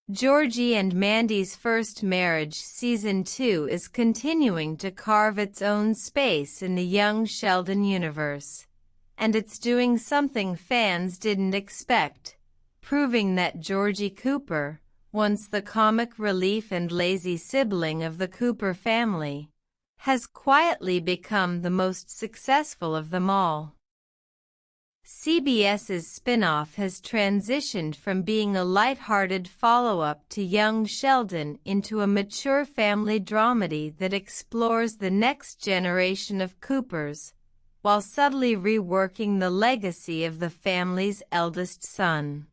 Georgie and Mandy's First Marriage Season 2 is continuing to carve its own space in the young Sheldon universe, and it's doing something fans didn't expect, proving that Georgie Cooper, once the comic relief and lazy sibling of the Cooper family, has quietly become the most successful of them all. CBS's spin-off has transitioned from being a light-hearted follow-up to young Sheldon into a mature family dramedy that explores the next generation of Coopers, while subtly reworking the legacy of the family's eldest son.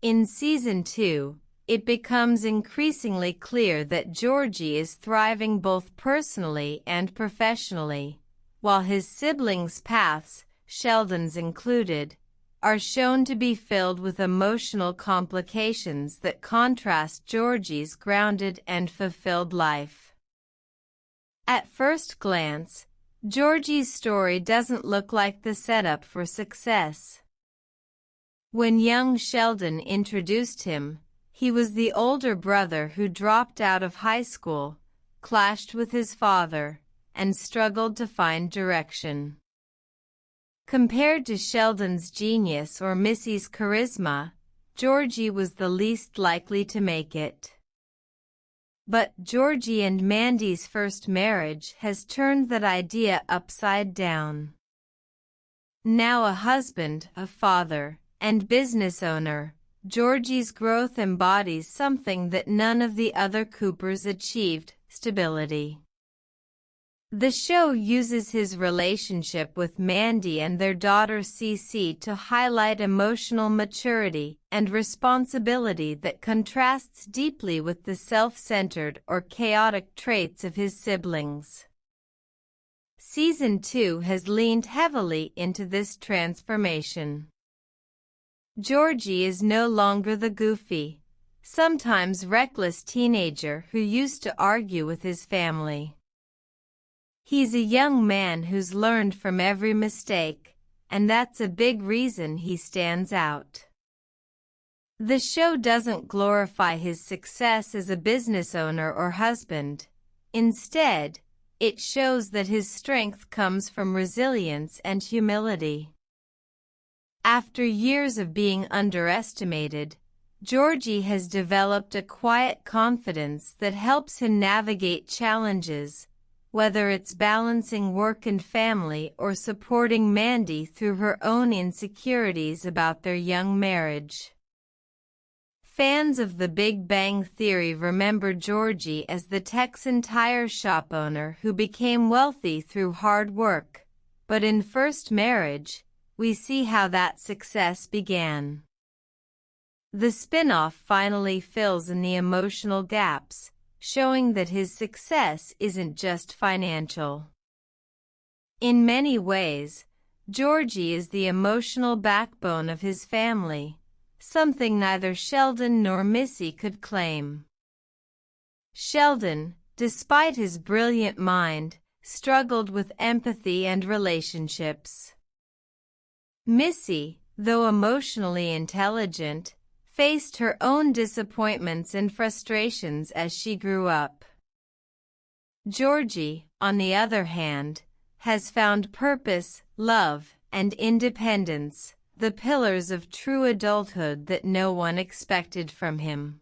In Season 2, it becomes increasingly clear that Georgie is thriving both personally and professionally, while his siblings' paths, Sheldon's included, are shown to be filled with emotional complications that contrast Georgie's grounded and fulfilled life. At first glance, Georgie's story doesn't look like the setup for success. When young Sheldon introduced him, he was the older brother who dropped out of high school, clashed with his father, and struggled to find direction. Compared to Sheldon's genius or Missy's charisma, Georgie was the least likely to make it. But Georgie and Mandy's First Marriage has turned that idea upside down. Now a husband, a father, and business owner, Georgie's growth embodies something that none of the other Coopers achieved: stability. The show uses his relationship with Mandy and their daughter Cece to highlight emotional maturity and responsibility that contrasts deeply with the self-centered or chaotic traits of his siblings. Season 2 has leaned heavily into this transformation. Georgie is no longer the goofy, sometimes reckless teenager who used to argue with his family. He's a young man who's learned from every mistake, and that's a big reason he stands out. The show doesn't glorify his success as a business owner or husband. Instead, it shows that his strength comes from resilience and humility. After years of being underestimated, Georgie has developed a quiet confidence that helps him navigate challenges, whether it's balancing work and family or supporting Mandy through her own insecurities about their young marriage. Fans of The Big Bang Theory remember Georgie as the Texan tire shop owner who became wealthy through hard work, but in First Marriage, we see how that success began. The spin-off finally fills in the emotional gaps, showing that his success isn't just financial. In many ways, Georgie is the emotional backbone of his family, something neither Sheldon nor Missy could claim. Sheldon, despite his brilliant mind, struggled with empathy and relationships. Missy, though emotionally intelligent, faced her own disappointments and frustrations as she grew up. Georgie, on the other hand, has found purpose, love, and independence, the pillars of true adulthood that no one expected from him.